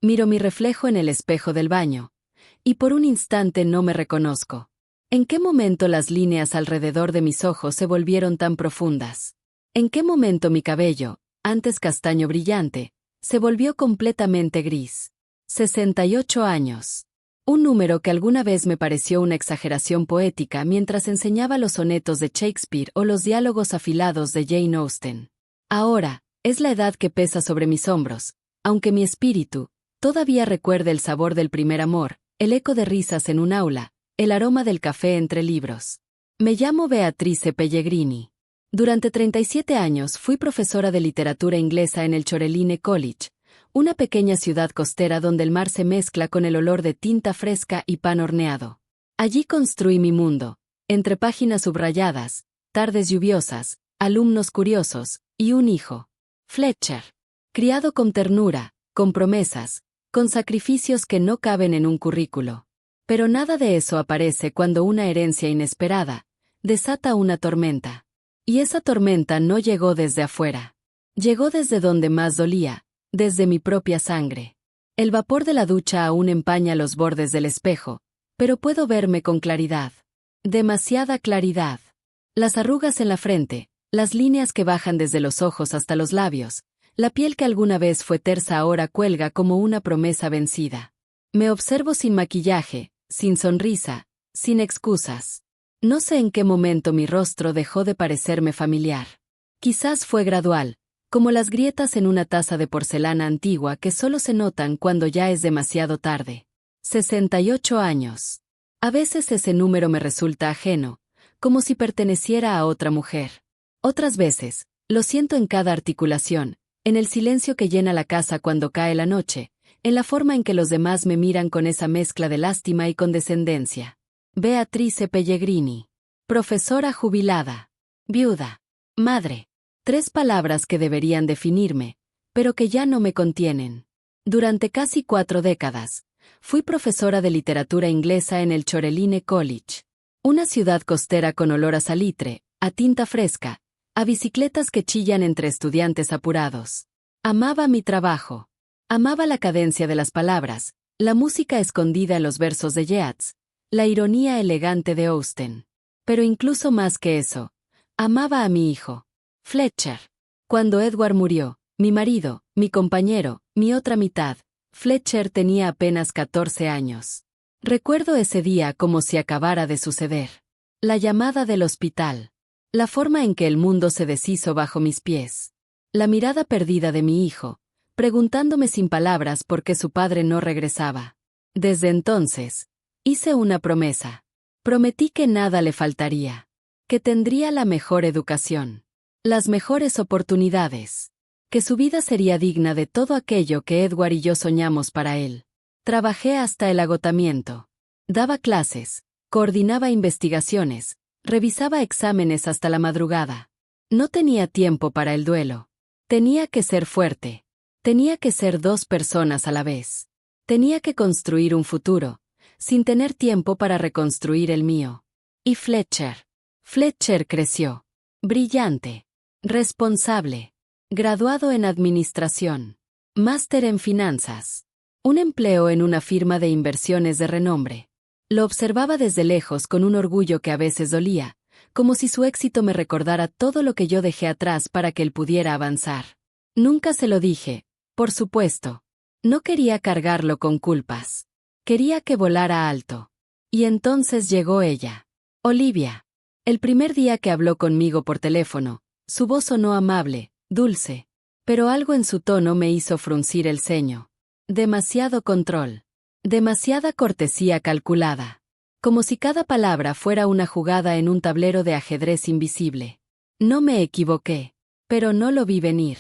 Miro mi reflejo en el espejo del baño. Y por un instante no me reconozco. ¿En qué momento las líneas alrededor de mis ojos se volvieron tan profundas? ¿En qué momento mi cabello, antes castaño brillante, se volvió completamente gris? 68 años. Un número que alguna vez me pareció una exageración poética mientras enseñaba los sonetos de Shakespeare o los diálogos afilados de Jane Austen. Ahora, es la edad que pesa sobre mis hombros, aunque mi espíritu todavía recuerda el sabor del primer amor, el eco de risas en un aula, el aroma del café entre libros. Me llamo Beatrice Pellegrini. Durante 37 años fui profesora de literatura inglesa en el Choreline College, una pequeña ciudad costera donde el mar se mezcla con el olor de tinta fresca y pan horneado. Allí construí mi mundo, entre páginas subrayadas, tardes lluviosas, alumnos curiosos, y un hijo. Fletcher. Criado con ternura, con promesas, con sacrificios que no caben en un currículo. Pero nada de eso aparece cuando una herencia inesperada desata una tormenta. Y esa tormenta no llegó desde afuera. Llegó desde donde más dolía, desde mi propia sangre. El vapor de la ducha aún empaña los bordes del espejo, pero puedo verme con claridad. Demasiada claridad. Las arrugas en la frente, las líneas que bajan desde los ojos hasta los labios, la piel que alguna vez fue tersa ahora cuelga como una promesa vencida. Me observo sin maquillaje, sin sonrisa, sin excusas. No sé en qué momento mi rostro dejó de parecerme familiar. Quizás fue gradual, como las grietas en una taza de porcelana antigua que solo se notan cuando ya es demasiado tarde. 68 años. A veces ese número me resulta ajeno, como si perteneciera a otra mujer. Otras veces, lo siento en cada articulación, en el silencio que llena la casa cuando cae la noche, en la forma en que los demás me miran con esa mezcla de lástima y condescendencia. Beatrice Pellegrini. Profesora jubilada. Viuda. Madre. 3 palabras que deberían definirme, pero que ya no me contienen. Durante casi 4 décadas, fui profesora de literatura inglesa en el Choreline College. Una ciudad costera con olor a salitre, a tinta fresca, a bicicletas que chillan entre estudiantes apurados. Amaba mi trabajo. Amaba la cadencia de las palabras, la música escondida en los versos de Yeats, la ironía elegante de Austen. Pero incluso más que eso, amaba a mi hijo, Fletcher. Cuando Edward murió, mi marido, mi compañero, mi otra mitad, Fletcher tenía apenas 14 años. Recuerdo ese día como si acabara de suceder. La llamada del hospital. La forma en que el mundo se deshizo bajo mis pies. La mirada perdida de mi hijo, preguntándome sin palabras por qué su padre no regresaba. Desde entonces, hice una promesa. Prometí que nada le faltaría. Que tendría la mejor educación. Las mejores oportunidades. Que su vida sería digna de todo aquello que Edward y yo soñamos para él. Trabajé hasta el agotamiento. Daba clases, coordinaba investigaciones, revisaba exámenes hasta la madrugada. No tenía tiempo para el duelo. Tenía que ser fuerte. Tenía que ser 2 personas a la vez. Tenía que construir un futuro, sin tener tiempo para reconstruir el mío. Y Fletcher. Fletcher creció. Brillante. Responsable. Graduado en administración. Máster en finanzas. Un empleo en una firma de inversiones de renombre. Lo observaba desde lejos con un orgullo que a veces dolía, como si su éxito me recordara todo lo que yo dejé atrás para que él pudiera avanzar. Nunca se lo dije, por supuesto. No quería cargarlo con culpas. Quería que volara alto. Y entonces llegó ella. Olivia. El primer día que habló conmigo por teléfono, su voz sonó amable, dulce, pero algo en su tono me hizo fruncir el ceño. Demasiado control. Demasiada cortesía calculada. Como si cada palabra fuera una jugada en un tablero de ajedrez invisible. No me equivoqué, pero no lo vi venir.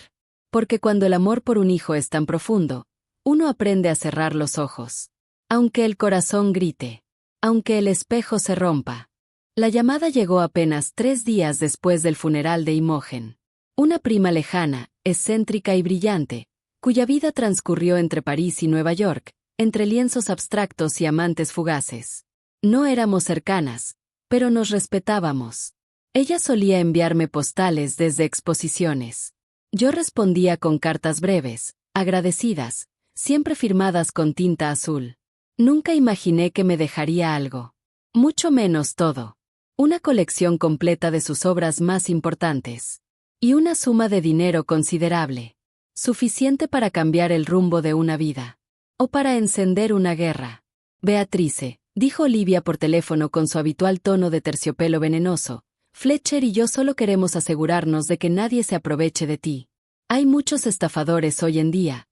Porque cuando el amor por un hijo es tan profundo, uno aprende a cerrar los ojos. Aunque el corazón grite. Aunque el espejo se rompa. La llamada llegó apenas 3 días después del funeral de Imogen. Una prima lejana, excéntrica y brillante, cuya vida transcurrió entre París y Nueva York, entre lienzos abstractos y amantes fugaces. No éramos cercanas, pero nos respetábamos. Ella solía enviarme postales desde exposiciones. Yo respondía con cartas breves, agradecidas, siempre firmadas con tinta azul. Nunca imaginé que me dejaría algo. Mucho menos todo. Una colección completa de sus obras más importantes. Y una suma de dinero considerable. Suficiente para cambiar el rumbo de una vida. O para encender una guerra. Beatrice, dijo Olivia por teléfono con su habitual tono de terciopelo venenoso, Fletcher y yo solo queremos asegurarnos de que nadie se aproveche de ti. Hay muchos estafadores hoy en día,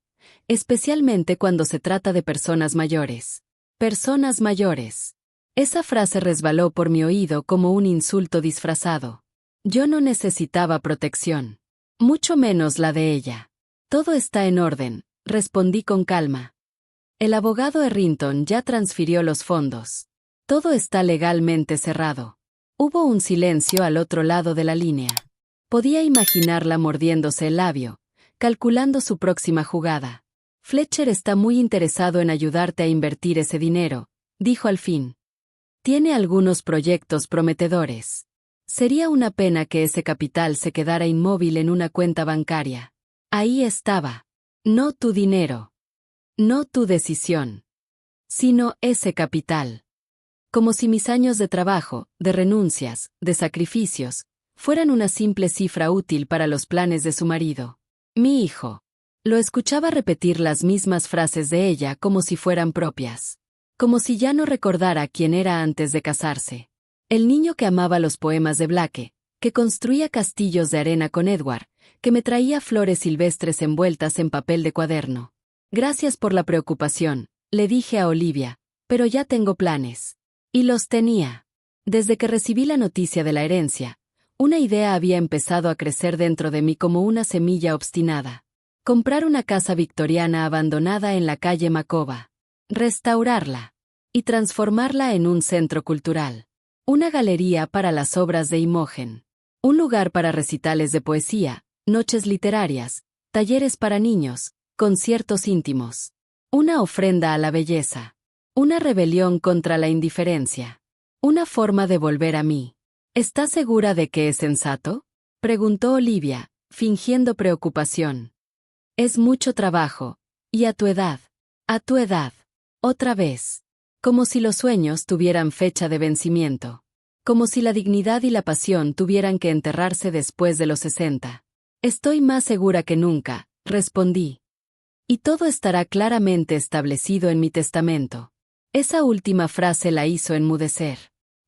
especialmente cuando se trata de personas mayores. Personas mayores. Esa frase resbaló por mi oído como un insulto disfrazado. Yo no necesitaba protección. Mucho menos la de ella. Todo está en orden, respondí con calma. El abogado Errington ya transfirió los fondos. Todo está legalmente cerrado. Hubo un silencio al otro lado de la línea. Podía imaginarla mordiéndose el labio, calculando su próxima jugada. Fletcher está muy interesado en ayudarte a invertir ese dinero, dijo al fin. Tiene algunos proyectos prometedores. Sería una pena que ese capital se quedara inmóvil en una cuenta bancaria. Ahí estaba. No tu dinero. No tu decisión. Sino ese capital. Como si mis años de trabajo, de renuncias, de sacrificios, fueran una simple cifra útil para los planes de su marido. Mi hijo. Lo escuchaba repetir las mismas frases de ella como si fueran propias. Como si ya no recordara quién era antes de casarse. El niño que amaba los poemas de Blake, que construía castillos de arena con Edward, que me traía flores silvestres envueltas en papel de cuaderno. Gracias por la preocupación, le dije a Olivia, pero ya tengo planes. Y los tenía. Desde que recibí la noticia de la herencia, una idea había empezado a crecer dentro de mí como una semilla obstinada. Comprar una casa victoriana abandonada en la calle Macova. Restaurarla. Y transformarla en un centro cultural. Una galería para las obras de Imogen. Un lugar para recitales de poesía, noches literarias, talleres para niños, conciertos íntimos. Una ofrenda a la belleza. Una rebelión contra la indiferencia. Una forma de volver a mí. ¿Estás segura de que es sensato? Preguntó Olivia, fingiendo preocupación. Es mucho trabajo. Y a tu edad. A tu edad. Otra vez. Como si los sueños tuvieran fecha de vencimiento. Como si la dignidad y la pasión tuvieran que enterrarse después de los 60. Estoy más segura que nunca, respondí. Y todo estará claramente establecido en mi testamento. Esa última frase la hizo enmudecer.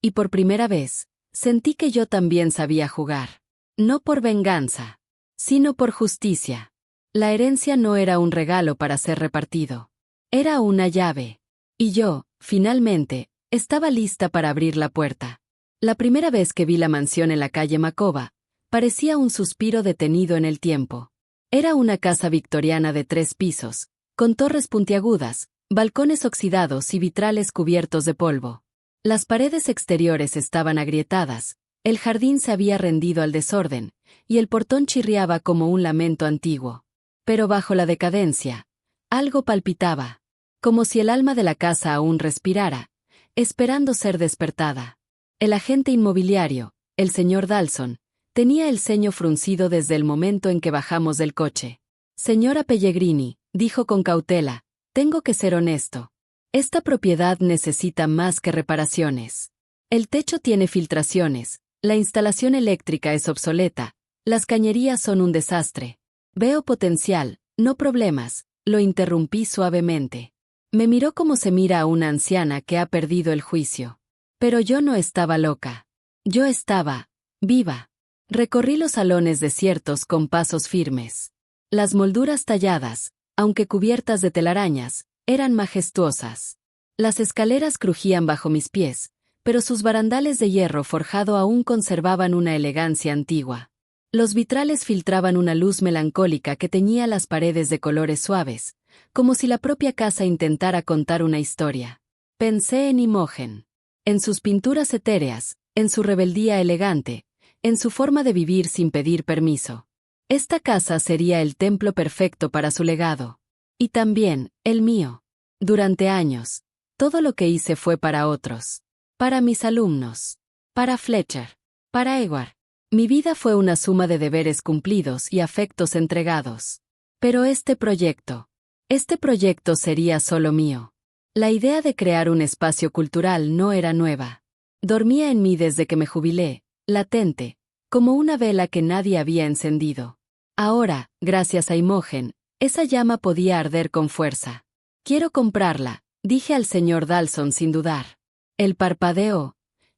Y por primera vez, sentí que yo también sabía jugar. No por venganza, sino por justicia. La herencia no era un regalo para ser repartido. Era una llave. Y yo, finalmente, estaba lista para abrir la puerta. La primera vez que vi la mansión en la calle Macova, parecía un suspiro detenido en el tiempo. Era una casa victoriana de 3 pisos, con torres puntiagudas, balcones oxidados y vitrales cubiertos de polvo. Las paredes exteriores estaban agrietadas, el jardín se había rendido al desorden, y el portón chirriaba como un lamento antiguo. Pero bajo la decadencia, algo palpitaba, como si el alma de la casa aún respirara, esperando ser despertada. El agente inmobiliario, el señor Dalson, tenía el ceño fruncido desde el momento en que bajamos del coche. Señora Pellegrini, dijo con cautela, tengo que ser honesto. Esta propiedad necesita más que reparaciones. El techo tiene filtraciones, la instalación eléctrica es obsoleta, las cañerías son un desastre. Veo potencial, no problemas, lo interrumpí suavemente. Me miró como se mira a una anciana que ha perdido el juicio. Pero yo no estaba loca. Yo estaba viva. Recorrí los salones desiertos con pasos firmes. Las molduras talladas, aunque cubiertas de telarañas, eran majestuosas. Las escaleras crujían bajo mis pies, pero sus barandales de hierro forjado aún conservaban una elegancia antigua. Los vitrales filtraban una luz melancólica que teñía las paredes de colores suaves, como si la propia casa intentara contar una historia. Pensé en Imogen. En sus pinturas etéreas, en su rebeldía elegante, en su forma de vivir sin pedir permiso. Esta casa sería el templo perfecto para su legado. Y también, el mío. Durante años, todo lo que hice fue para otros. Para mis alumnos. Para Fletcher. Para Edward. Mi vida fue una suma de deberes cumplidos y afectos entregados. Pero este proyecto. Este proyecto sería solo mío. La idea de crear un espacio cultural no era nueva. Dormía en mí desde que me jubilé, latente, como una vela que nadie había encendido. Ahora, gracias a Imogen, esa llama podía arder con fuerza. Quiero comprarla, dije al señor Dawson sin dudar. Él parpadeó,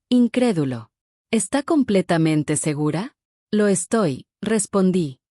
incrédulo. ¿Está completamente segura? Lo estoy, respondí.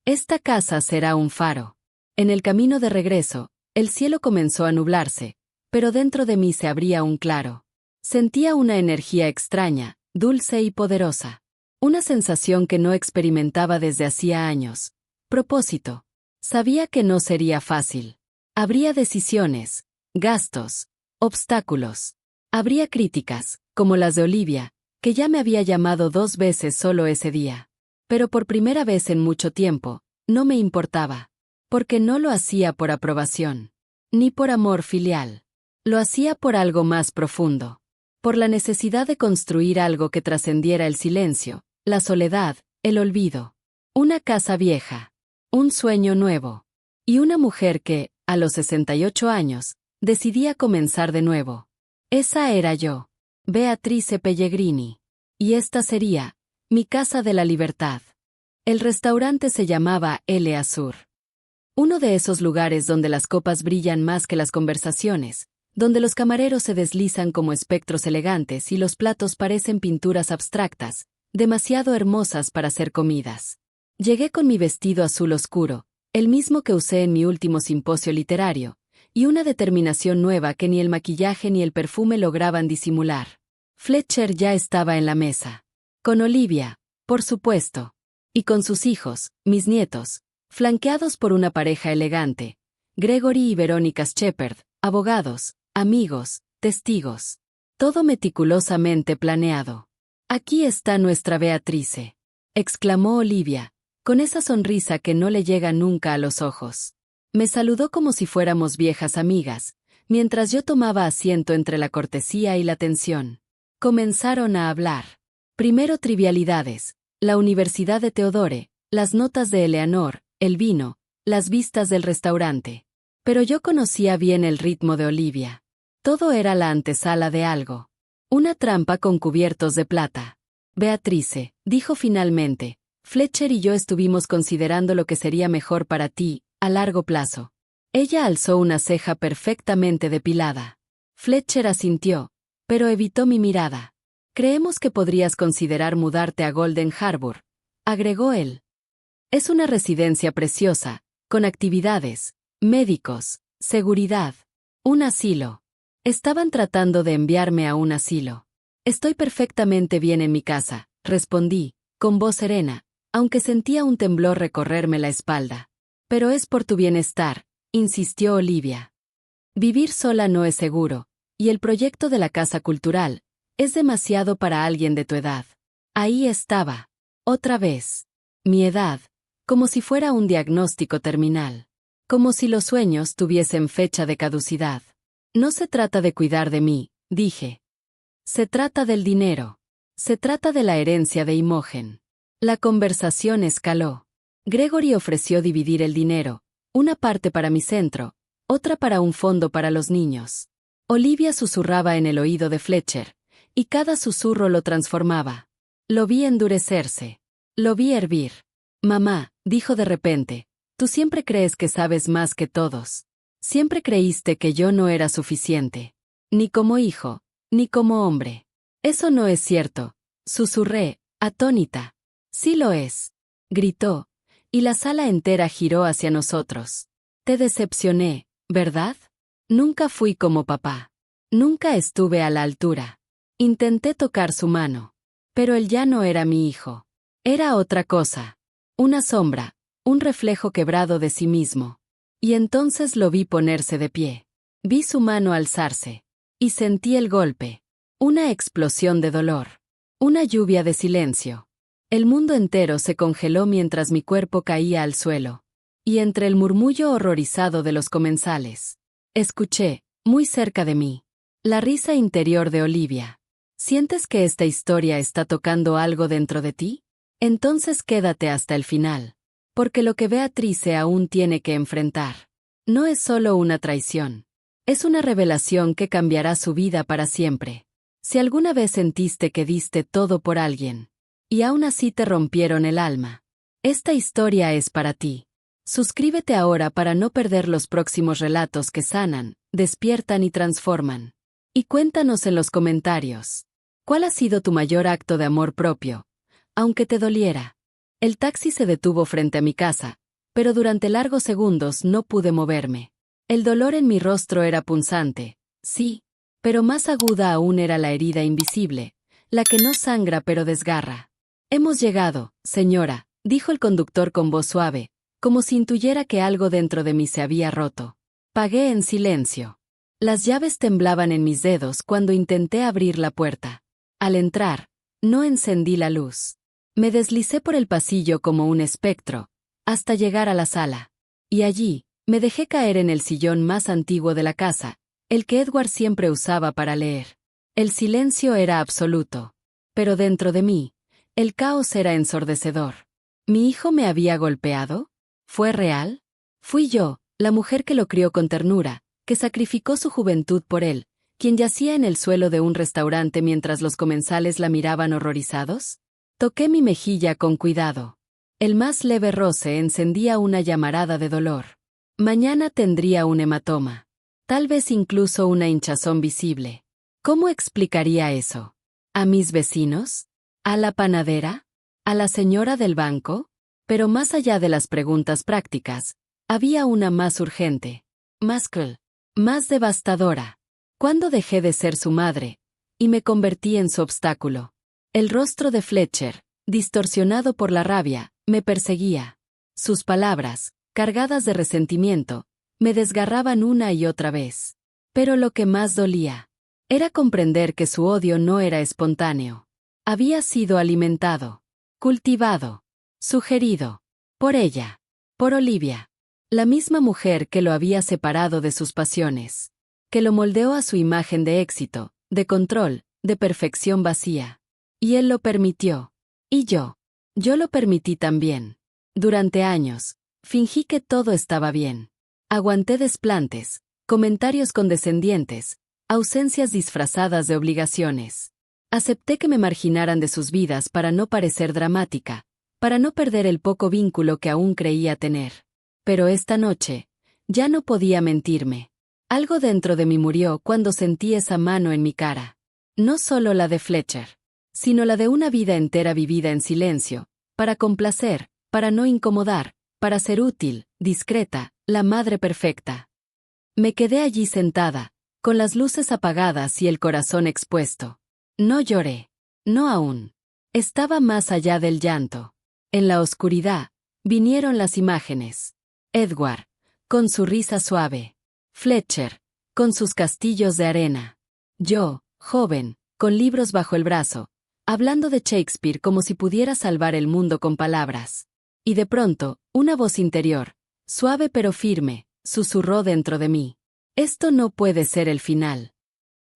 Esta casa será un faro. En el camino de regreso, el cielo comenzó a nublarse, pero dentro de mí se abría un claro. Sentía una energía extraña, dulce y poderosa. Una sensación que no experimentaba desde hacía años. Propósito. Sabía que no sería fácil. Habría decisiones, gastos, obstáculos. Habría críticas, como las de Olivia, que ya me había llamado 2 veces solo ese día. Pero por primera vez en mucho tiempo, no me importaba. Porque no lo hacía por aprobación. Ni por amor filial. Lo hacía por algo más profundo. Por la necesidad de construir algo que trascendiera el silencio, la soledad, el olvido. Una casa vieja. Un sueño nuevo. Y una mujer que, a los 68 años, decidía comenzar de nuevo. Esa era yo. Beatrice Pellegrini. Y esta sería mi casa de la libertad. El restaurante se llamaba El Azur. Uno de esos lugares donde las copas brillan más que las conversaciones, donde los camareros se deslizan como espectros elegantes y los platos parecen pinturas abstractas, demasiado hermosas para ser comidas. Llegué con mi vestido azul oscuro, el mismo que usé en mi último simposio literario, y una determinación nueva que ni el maquillaje ni el perfume lograban disimular. Fletcher ya estaba en la mesa. Con Olivia, por supuesto. Y con sus hijos, mis nietos, flanqueados por una pareja elegante, Gregory y Verónica Shepard, abogados, amigos, testigos. Todo meticulosamente planeado. Aquí está nuestra Beatrice, exclamó Olivia, con esa sonrisa que no le llega nunca a los ojos. Me saludó como si fuéramos viejas amigas, mientras yo tomaba asiento entre la cortesía y la tensión. Comenzaron a hablar. Primero trivialidades, la Universidad de Teodore, las notas de Eleanor, el vino, las vistas del restaurante. Pero yo conocía bien el ritmo de Olivia. Todo era la antesala de algo. Una trampa con cubiertos de plata. Beatrice, dijo finalmente, Fletcher y yo estuvimos considerando lo que sería mejor para ti, a largo plazo. Ella alzó una ceja perfectamente depilada. Fletcher asintió, pero evitó mi mirada. Creemos que podrías considerar mudarte a Golden Harbor, agregó él. Es una residencia preciosa, con actividades, médicos, seguridad, un asilo. Estaban tratando de enviarme a un asilo. Estoy perfectamente bien en mi casa, respondí, con voz serena, aunque sentía un temblor recorrerme la espalda. Pero es por tu bienestar, insistió Olivia. Vivir sola no es seguro, y el proyecto de la casa cultural es demasiado para alguien de tu edad. Ahí estaba, otra vez, mi edad, como si fuera un diagnóstico terminal, como si los sueños tuviesen fecha de caducidad. No se trata de cuidar de mí, dije. Se trata del dinero. Se trata de la herencia de Imogen. La conversación escaló. Gregory ofreció dividir el dinero, una parte para mi centro, otra para un fondo para los niños. Olivia susurraba en el oído de Fletcher, y cada susurro lo transformaba. Lo vi endurecerse. Lo vi hervir. Mamá, dijo de repente, tú siempre crees que sabes más que todos. Siempre creíste que yo no era suficiente. Ni como hijo, ni como hombre. Eso no es cierto, susurré, atónita. Sí lo es, gritó, y la sala entera giró hacia nosotros. Te decepcioné, ¿verdad? Nunca fui como papá. Nunca estuve a la altura. Intenté tocar su mano. Pero él ya no era mi hijo. Era otra cosa. Una sombra, un reflejo quebrado de sí mismo. Y entonces lo vi ponerse de pie. Vi su mano alzarse. Y sentí el golpe. Una explosión de dolor. Una lluvia de silencio. El mundo entero se congeló mientras mi cuerpo caía al suelo. Y entre el murmullo horrorizado de los comensales, escuché, muy cerca de mí, la risa interior de Olivia. ¿Sientes que esta historia está tocando algo dentro de ti? Entonces quédate hasta el final. Porque lo que Beatrice aún tiene que enfrentar No es solo una traición. Es una revelación que cambiará su vida para siempre. Si alguna vez sentiste que diste todo por alguien, y aún así te rompieron el alma, esta historia es para ti. Suscríbete ahora para no perder los próximos relatos que sanan, despiertan y transforman. Y cuéntanos en los comentarios, ¿cuál ha sido tu mayor acto de amor propio, aunque te doliera? El taxi se detuvo frente a mi casa, pero durante largos segundos no pude moverme. El dolor en mi rostro era punzante, sí, pero más aguda aún era la herida invisible, la que no sangra pero desgarra. Hemos llegado, señora, dijo el conductor con voz suave, como si intuyera que algo dentro de mí se había roto. Pagué en silencio. Las llaves temblaban en mis dedos cuando intenté abrir la puerta. Al entrar, no encendí la luz. Me deslicé por el pasillo como un espectro, hasta llegar a la sala. Y allí, me dejé caer en el sillón más antiguo de la casa, el que Edward siempre usaba para leer. El silencio era absoluto. Pero dentro de mí, el caos era ensordecedor. ¿Mi hijo me había golpeado? ¿Fue real? Fui yo, la mujer que lo crió con ternura, que sacrificó su juventud por él, quien yacía en el suelo de un restaurante mientras los comensales la miraban horrorizados. Toqué mi mejilla con cuidado. El más leve roce encendía una llamarada de dolor. Mañana tendría un hematoma. Tal vez incluso una hinchazón visible. ¿Cómo explicaría eso? ¿A mis vecinos? ¿A la panadera? ¿A la señora del banco? Pero más allá de las preguntas prácticas, había una más urgente, más cruel, más devastadora. ¿Cuándo dejé de ser su madre y me convertí en su obstáculo? El rostro de Fletcher, distorsionado por la rabia, me perseguía. Sus palabras, cargadas de resentimiento, me desgarraban una y otra vez. Pero lo que más dolía era comprender que su odio no era espontáneo. Había sido alimentado, cultivado, sugerido, por ella, por Olivia, la misma mujer que lo había separado de sus pasiones, que lo moldeó a su imagen de éxito, de control, de perfección vacía. Y él lo permitió. Y yo lo permití también. Durante años, fingí que todo estaba bien. Aguanté desplantes, comentarios condescendientes, ausencias disfrazadas de obligaciones. Acepté que me marginaran de sus vidas para no parecer dramática, para no perder el poco vínculo que aún creía tener. Pero esta noche, ya no podía mentirme. Algo dentro de mí murió cuando sentí esa mano en mi cara. No solo la de Fletcher, sino la de una vida entera vivida en silencio, para complacer, para no incomodar, para ser útil, discreta, la madre perfecta. Me quedé allí sentada, con las luces apagadas y el corazón expuesto. No lloré. No aún. Estaba más allá del llanto. En la oscuridad, vinieron las imágenes. Edward, con su risa suave. Fletcher, con sus castillos de arena. Yo, joven, con libros bajo el brazo, hablando de Shakespeare como si pudiera salvar el mundo con palabras. Y de pronto, una voz interior, suave pero firme, susurró dentro de mí. Esto no puede ser el final.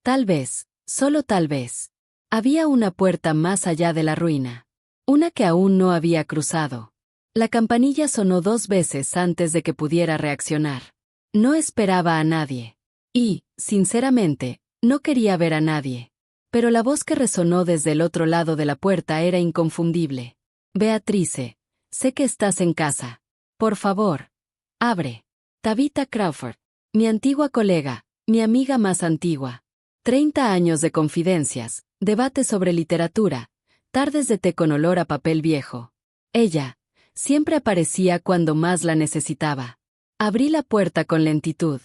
Tal vez, solo tal vez, había una puerta más allá de la ruina. Una que aún no había cruzado. La campanilla sonó 2 veces antes de que pudiera reaccionar. No esperaba a nadie. Y, sinceramente, no quería ver a nadie. Pero la voz que resonó desde el otro lado de la puerta era inconfundible. Beatrice, sé que estás en casa. Por favor, abre. Tabitha Crawford, mi antigua colega, mi amiga más antigua. 30 años de confidencias, debate sobre literatura, tardes de té con olor a papel viejo. Ella, siempre aparecía cuando más la necesitaba. Abrí la puerta con lentitud.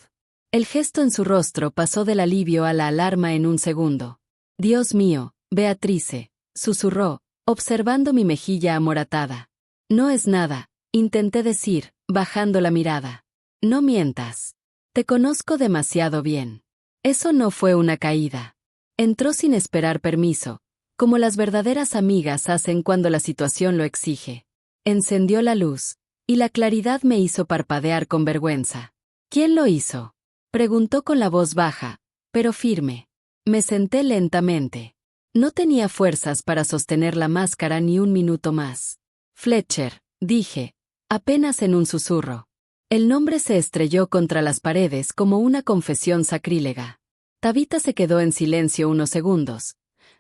El gesto en su rostro pasó del alivio a la alarma en un segundo. Dios mío, Beatrice, susurró, observando mi mejilla amoratada. No es nada, intenté decir, bajando la mirada. No mientas. Te conozco demasiado bien. Eso no fue una caída. Entró sin esperar permiso, como las verdaderas amigas hacen cuando la situación lo exige. Encendió la luz, y la claridad me hizo parpadear con vergüenza. ¿Quién lo hizo? Preguntó con la voz baja, pero firme. Me senté lentamente. No tenía fuerzas para sostener la máscara ni un minuto más. Fletcher, dije, apenas en un susurro. El nombre se estrelló contra las paredes como una confesión sacrílega. Tabitha se quedó en silencio unos segundos.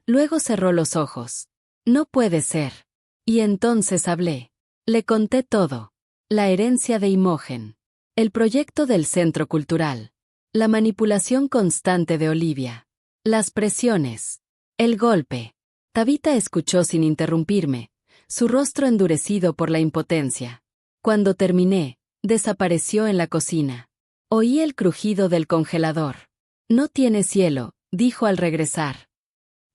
Luego cerró los ojos. No puede ser. Y entonces hablé. Le conté todo. La herencia de Imogen. El proyecto del centro cultural. La manipulación constante de Olivia. Las presiones. El golpe. Tabitha escuchó sin interrumpirme, su rostro endurecido por la impotencia. Cuando terminé, desapareció en la cocina. Oí el crujido del congelador. No tiene cielo, dijo al regresar.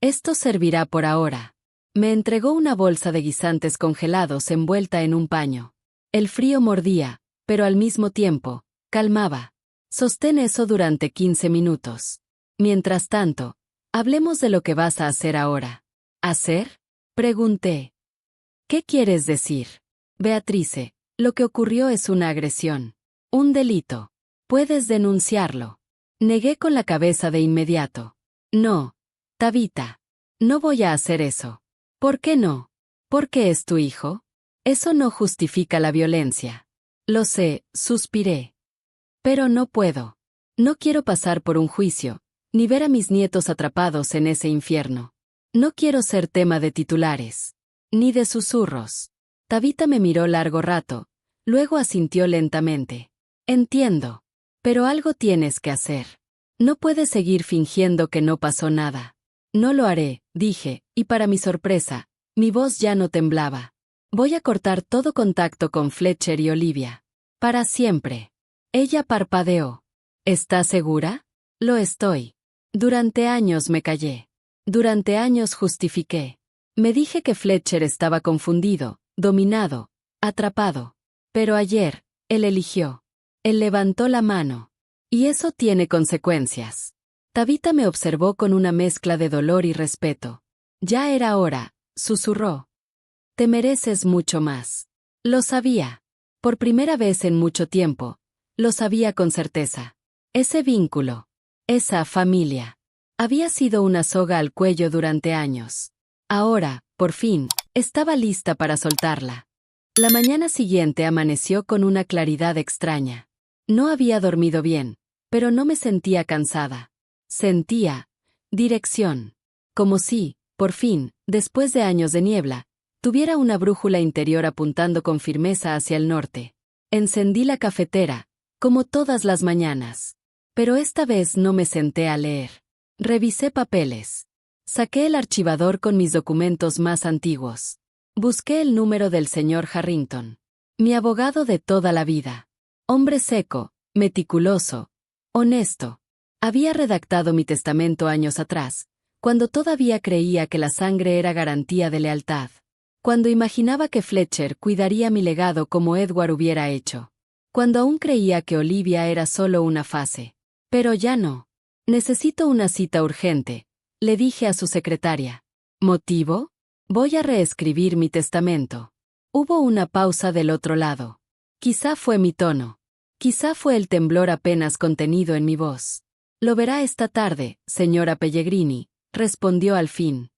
Esto servirá por ahora. Me entregó una bolsa de guisantes congelados envuelta en un paño. El frío mordía, pero al mismo tiempo, calmaba. Sostén eso durante 15 minutos. Mientras tanto, hablemos de lo que vas a hacer ahora. ¿Hacer? Pregunté. ¿Qué quieres decir? Beatrice, lo que ocurrió es una agresión. Un delito. Puedes denunciarlo. Negué con la cabeza de inmediato. No, Tabitha. No voy a hacer eso. ¿Por qué no? ¿Porque es tu hijo? Eso no justifica la violencia. Lo sé, suspiré. Pero no puedo. No quiero pasar por un juicio, ni ver a mis nietos atrapados en ese infierno. No quiero ser tema de titulares. Ni de susurros. Tabitha me miró largo rato, luego asintió lentamente. Entiendo. Pero algo tienes que hacer. No puedes seguir fingiendo que no pasó nada. No lo haré, dije, y para mi sorpresa, mi voz ya no temblaba. Voy a cortar todo contacto con Fletcher y Olivia. Para siempre. Ella parpadeó. ¿Estás segura? Lo estoy. Durante años me callé. Durante años justifiqué. Me dije que Fletcher estaba confundido, dominado, atrapado. Pero ayer, él eligió. Él levantó la mano. Y eso tiene consecuencias. Tabitha me observó con una mezcla de dolor y respeto. Ya era hora, susurró. Te mereces mucho más. Lo sabía. Por primera vez en mucho tiempo, lo sabía con certeza. Ese vínculo, esa familia, había sido una soga al cuello durante años. Ahora, por fin, estaba lista para soltarla. La mañana siguiente amaneció con una claridad extraña. No había dormido bien, pero no me sentía cansada. Sentía dirección. Como si, por fin, después de años de niebla, tuviera una brújula interior apuntando con firmeza hacia el norte. Encendí la cafetera, como todas las mañanas. Pero esta vez no me senté a leer. Revisé papeles. Saqué el archivador con mis documentos más antiguos. Busqué el número del señor Harrington. Mi abogado de toda la vida. Hombre seco, meticuloso, honesto. Había redactado mi testamento años atrás, cuando todavía creía que la sangre era garantía de lealtad. Cuando imaginaba que Fletcher cuidaría mi legado como Edward hubiera hecho. Cuando aún creía que Olivia era solo una fase. Pero ya no. Necesito una cita urgente, le dije a su secretaria. ¿Motivo? Voy a reescribir mi testamento. Hubo una pausa del otro lado. Quizá fue mi tono. Quizá fue el temblor apenas contenido en mi voz. Lo verá esta tarde, señora Pellegrini, respondió al fin.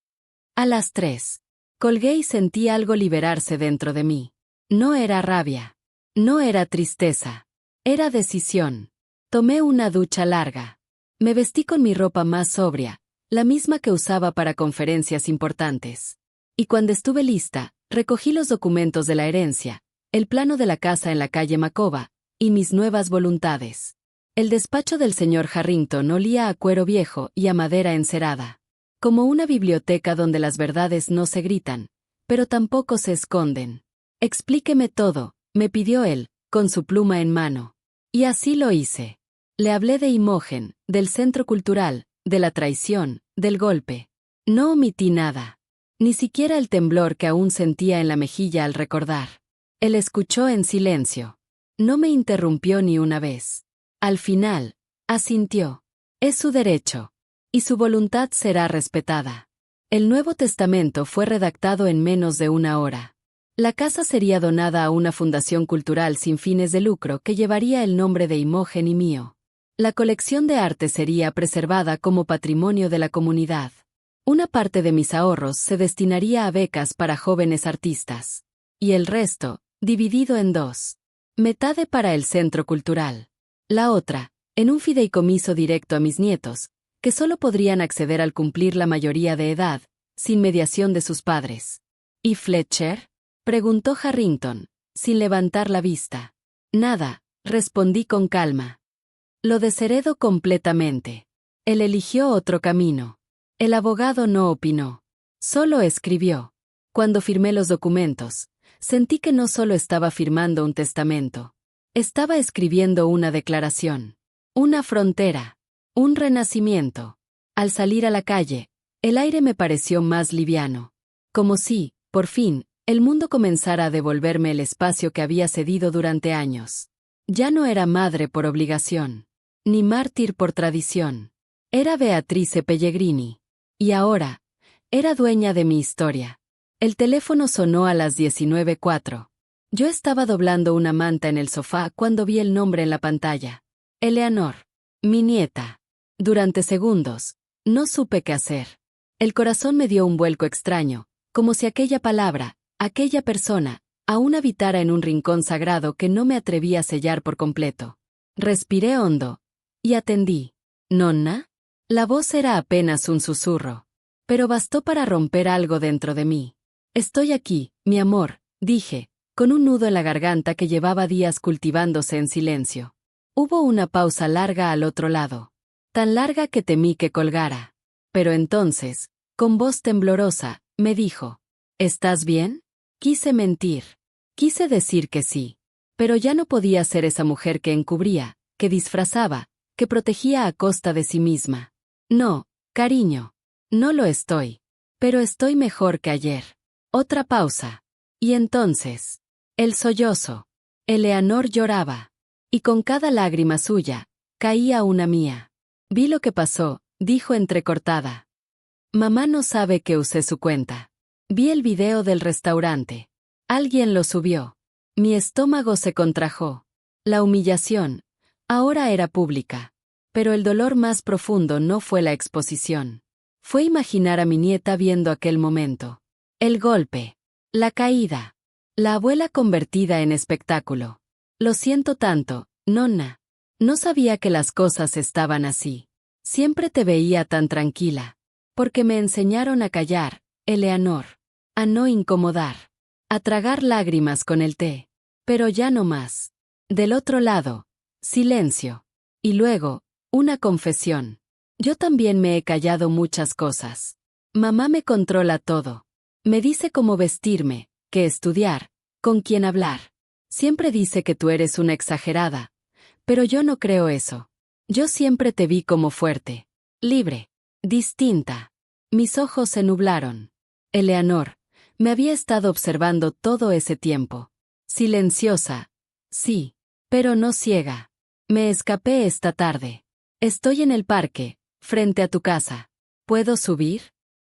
A las 3. Colgué y sentí algo liberarse dentro de mí. No era rabia. No era tristeza. Era decisión. Tomé una ducha larga. Me vestí con mi ropa más sobria, la misma que usaba para conferencias importantes. Y cuando estuve lista, recogí los documentos de la herencia, el plano de la casa en la calle Macoba, y mis nuevas voluntades. El despacho del señor Harrington olía a cuero viejo y a madera encerada. Como una biblioteca donde las verdades no se gritan, pero tampoco se esconden. Explíqueme todo, me pidió él, con su pluma en mano. Y así lo hice. Le hablé de Imogen, del centro cultural, de la traición, del golpe. No omití nada. Ni siquiera el temblor que aún sentía en la mejilla al recordar. Él escuchó en silencio. No me interrumpió ni una vez. Al final, asintió. Es su derecho. Y su voluntad será respetada. El Nuevo Testamento fue redactado en menos de una hora. La casa sería donada a una fundación cultural sin fines de lucro que llevaría el nombre de Imogen y mío. La colección de arte sería preservada como patrimonio de la comunidad. Una parte de mis ahorros se destinaría a becas para jóvenes artistas. Y el resto, dividido en 2. Metade para el centro cultural. La otra, en un fideicomiso directo a mis nietos, que solo podrían acceder al cumplir la mayoría de edad, sin mediación de sus padres. ¿Y Fletcher? Preguntó Harrington, sin levantar la vista. Nada, respondí con calma. Lo desheredo completamente. Él eligió otro camino. El abogado no opinó. Solo escribió. Cuando firmé los documentos, sentí que no solo estaba firmando un testamento. Estaba escribiendo una declaración. Una frontera. Un renacimiento. Al salir a la calle, el aire me pareció más liviano. Como si, por fin, el mundo comenzara a devolverme el espacio que había cedido durante años. Ya no era madre por obligación, ni mártir por tradición. Era Beatrice Pellegrini. Y ahora, era dueña de mi historia. El teléfono sonó a las 19:04. Yo estaba doblando una manta en el sofá cuando vi el nombre en la pantalla. Eleanor. Mi nieta. Durante segundos, no supe qué hacer. El corazón me dio un vuelco extraño, como si aquella palabra, aquella persona, aún habitara en un rincón sagrado que no me atreví a sellar por completo. Respiré hondo. Y atendí. ¿Nonna? La voz era apenas un susurro. Pero bastó para romper algo dentro de mí. Estoy aquí, mi amor, dije, con un nudo en la garganta que llevaba días cultivándose en silencio. Hubo una pausa larga al otro lado. Tan larga que temí que colgara. Pero entonces, con voz temblorosa, me dijo, ¿estás bien? Quise mentir. Quise decir que sí. Pero ya no podía ser esa mujer que encubría, que disfrazaba, que protegía a costa de sí misma. No, cariño. No lo estoy. Pero estoy mejor que ayer. Otra pausa. Y entonces, el sollozo. Eleanor lloraba. Y con cada lágrima suya, caía una mía. Vi lo que pasó, dijo entrecortada. Mamá no sabe que usé su cuenta. Vi el video del restaurante. Alguien lo subió. Mi estómago se contrajo. La humillación, ahora era pública. Pero el dolor más profundo no fue la exposición. Fue imaginar a mi nieta viendo aquel momento. El golpe. La caída. La abuela convertida en espectáculo. Lo siento tanto, nonna. No sabía que las cosas estaban así. Siempre te veía tan tranquila. Porque me enseñaron a callar, Eleanor. A no incomodar. A tragar lágrimas con el té. Pero ya no más. Del otro lado, silencio. Y luego, una confesión. Yo también me he callado muchas cosas. Mamá me controla todo. Me dice cómo vestirme, qué estudiar, con quién hablar. Siempre dice que tú eres una exagerada. Pero yo no creo eso. Yo siempre te vi como fuerte, libre, distinta. Mis ojos se nublaron. Eleanor, me había estado observando todo ese tiempo. Silenciosa, sí, pero no ciega. Me escapé esta tarde. Estoy en el parque, frente a tu casa. ¿Puedo subir?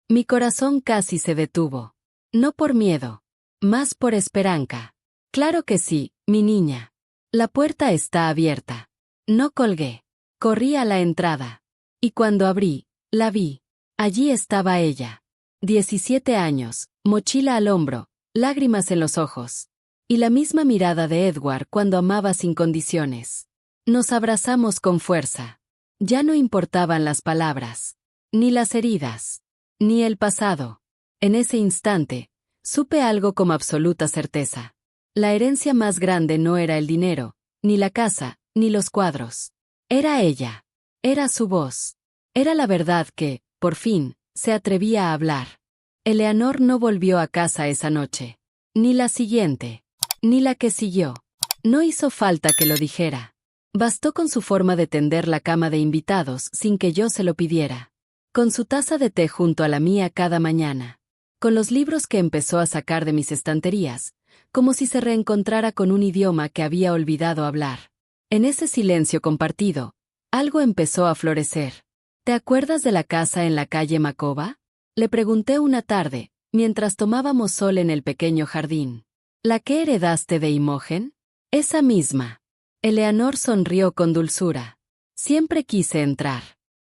Mi corazón casi se detuvo. No por miedo, más por esperanza. Claro que sí, mi niña. La puerta está abierta. No colgué. Corrí a la entrada. Y cuando abrí, la vi. Allí estaba ella. 17 años, mochila al hombro, lágrimas en los ojos. Y la misma mirada de Edward cuando amaba sin condiciones. Nos abrazamos con fuerza. Ya no importaban las palabras, ni las heridas, ni el pasado. En ese instante, supe algo con absoluta certeza. La herencia más grande no era el dinero, ni la casa, ni los cuadros. Era ella. Era su voz. Era la verdad que, por fin, se atrevía a hablar. Eleanor no volvió a casa esa noche. Ni la siguiente. Ni la que siguió. No hizo falta que lo dijera. Bastó con su forma de tender la cama de invitados sin que yo se lo pidiera. Con su taza de té junto a la mía cada mañana. Con los libros que empezó a sacar de mis estanterías, como si se reencontrara con un idioma que había olvidado hablar. En ese silencio compartido, algo empezó a florecer. ¿Te acuerdas de la casa en la calle Macoba? Le pregunté una tarde, mientras tomábamos sol en el pequeño jardín. ¿La que heredaste de Imogen? Esa misma. Eleanor sonrió con dulzura. Siempre quise entrar.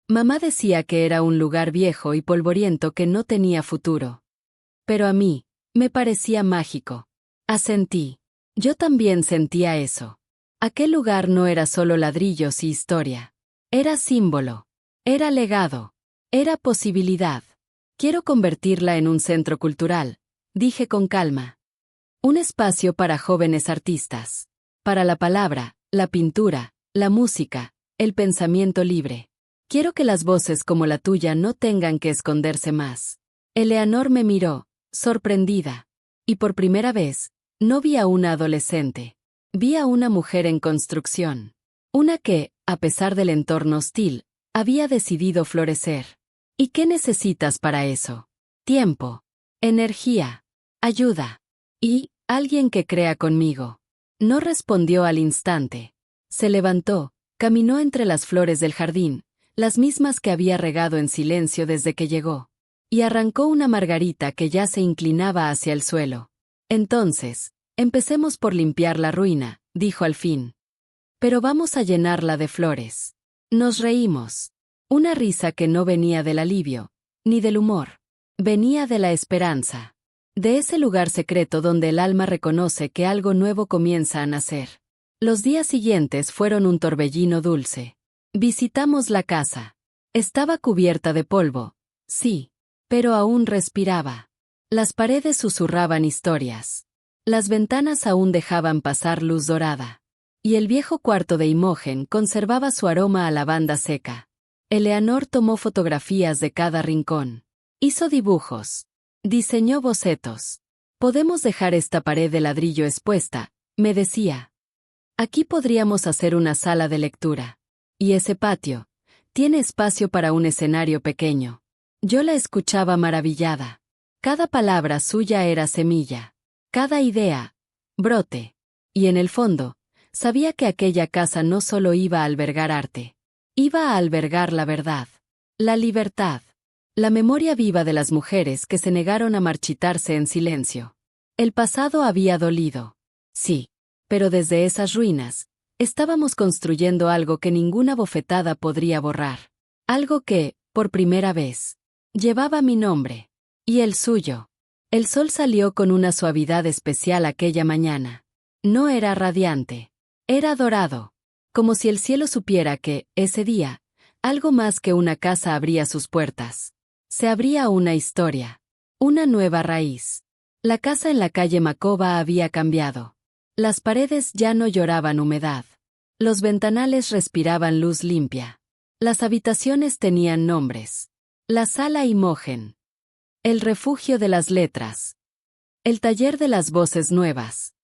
Mamá decía que era un lugar viejo y polvoriento que no tenía futuro. Pero a mí, me parecía mágico. Asentí. Yo también sentía eso. Aquel lugar no era solo ladrillos y historia. Era símbolo. Era legado. Era posibilidad. Quiero convertirla en un centro cultural, dije con calma. Un espacio para jóvenes artistas. Para la palabra, la pintura, la música, el pensamiento libre. Quiero que las voces como la tuya no tengan que esconderse más. Eleanor me miró, sorprendida. Y por primera vez, no vi a una adolescente. Vi a una mujer en construcción. Una que, a pesar del entorno hostil, había decidido florecer. ¿Y qué necesitas para eso? Tiempo, energía, ayuda. Y, alguien que crea conmigo. No respondió al instante. Se levantó, caminó entre las flores del jardín, las mismas que había regado en silencio desde que llegó. Y arrancó una margarita que ya se inclinaba hacia el suelo. Entonces, empecemos por limpiar la ruina, dijo al fin. Pero vamos a llenarla de flores. Nos reímos. Una risa que no venía del alivio, ni del humor. Venía de la esperanza. De ese lugar secreto donde el alma reconoce que algo nuevo comienza a nacer. Los días siguientes fueron un torbellino dulce. Visitamos la casa. Estaba cubierta de polvo, sí, pero aún respiraba. Las paredes susurraban historias. Las ventanas aún dejaban pasar luz dorada. Y el viejo cuarto de Imogen conservaba su aroma a lavanda seca. Eleanor tomó fotografías de cada rincón. Hizo dibujos. Diseñó bocetos. Podemos dejar esta pared de ladrillo expuesta, me decía. Aquí podríamos hacer una sala de lectura. Y ese patio. Tiene espacio para un escenario pequeño. Yo la escuchaba maravillada. Cada palabra suya era semilla. Cada idea, brote. Y en el fondo, sabía que aquella casa no solo iba a albergar arte. Iba a albergar la verdad. La libertad. La memoria viva de las mujeres que se negaron a marchitarse en silencio. El pasado había dolido. Sí. Pero desde esas ruinas, estábamos construyendo algo que ninguna bofetada podría borrar. Algo que, por primera vez, llevaba mi nombre. Y el suyo. El sol salió con una suavidad especial aquella mañana. No era radiante. Era dorado. Como si el cielo supiera que, ese día, algo más que una casa abría sus puertas. Se abría una historia. Una nueva raíz. La casa en la calle Macoba había cambiado. Las paredes ya no lloraban humedad. Los ventanales respiraban luz limpia. Las habitaciones tenían nombres. La sala Imogen. El refugio de las letras. El taller de las voces nuevas.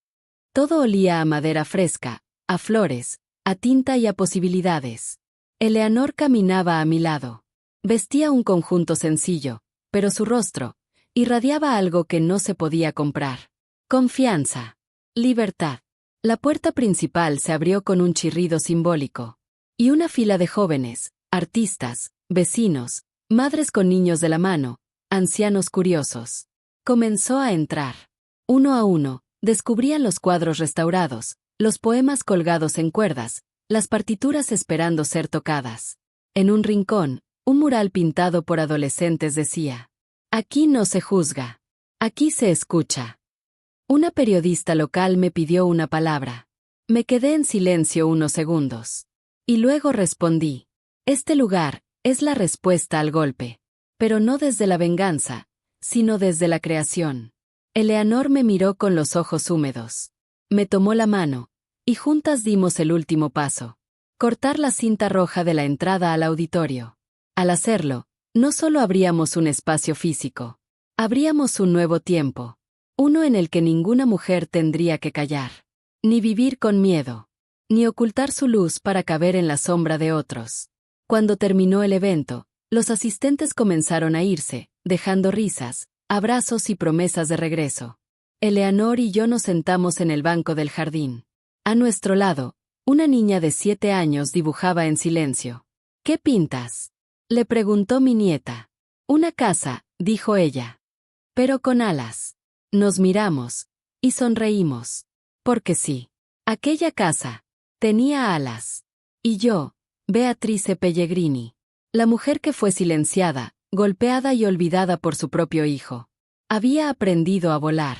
Todo olía a madera fresca, a flores, a tinta y a posibilidades. Eleanor caminaba a mi lado. Vestía un conjunto sencillo, pero su rostro irradiaba algo que no se podía comprar. Confianza. Libertad. La puerta principal se abrió con un chirrido simbólico. Y una fila de jóvenes, artistas, vecinos, madres con niños de la mano, ancianos curiosos. Comenzó a entrar. Uno a uno, descubrían los cuadros restaurados, los poemas colgados en cuerdas, las partituras esperando ser tocadas. En un rincón, un mural pintado por adolescentes decía: aquí no se juzga. Aquí se escucha. Una periodista local me pidió una palabra. Me quedé en silencio unos segundos. Y luego respondí: este lugar es la respuesta al golpe. Pero no desde la venganza, sino desde la creación. Eleanor me miró con los ojos húmedos. Me tomó la mano, y juntas dimos el último paso. Cortar la cinta roja de la entrada al auditorio. Al hacerlo, no solo abríamos un espacio físico. Abríamos un nuevo tiempo. Uno en el que ninguna mujer tendría que callar. Ni vivir con miedo. Ni ocultar su luz para caber en la sombra de otros. Cuando terminó el evento, los asistentes comenzaron a irse, dejando risas, abrazos y promesas de regreso. Eleanor y yo nos sentamos en el banco del jardín. A nuestro lado, una niña de 7 años dibujaba en silencio. ¿Qué pintas?, le preguntó mi nieta. Una casa, dijo ella. Pero con alas. Nos miramos, y sonreímos. Porque sí. Aquella casa tenía alas. Y yo, Beatrice Pellegrini. La mujer que fue silenciada, golpeada y olvidada por su propio hijo. Había aprendido a volar.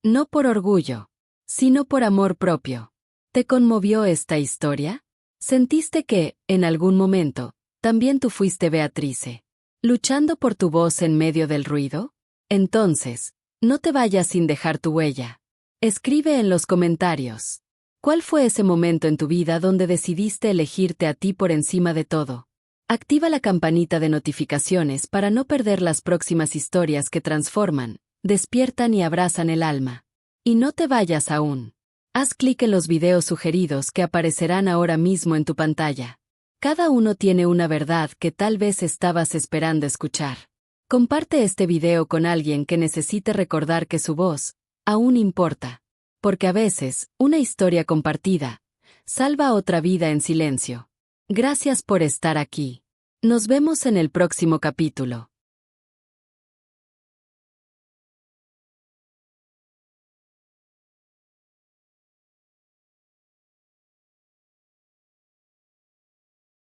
No por orgullo, sino por amor propio. ¿Te conmovió esta historia? ¿Sentiste que, en algún momento, también tú fuiste Beatrice, luchando por tu voz en medio del ruido? Entonces, no te vayas sin dejar tu huella. Escribe en los comentarios. ¿Cuál fue ese momento en tu vida donde decidiste elegirte a ti por encima de todo? Activa la campanita de notificaciones para no perder las próximas historias que transforman, despiertan y abrazan el alma. Y no te vayas aún. Haz clic en los videos sugeridos que aparecerán ahora mismo en tu pantalla. Cada uno tiene una verdad que tal vez estabas esperando escuchar. Comparte este video con alguien que necesite recordar que su voz aún importa. Porque a veces, una historia compartida salva otra vida en silencio. Gracias por estar aquí. Nos vemos en el próximo capítulo.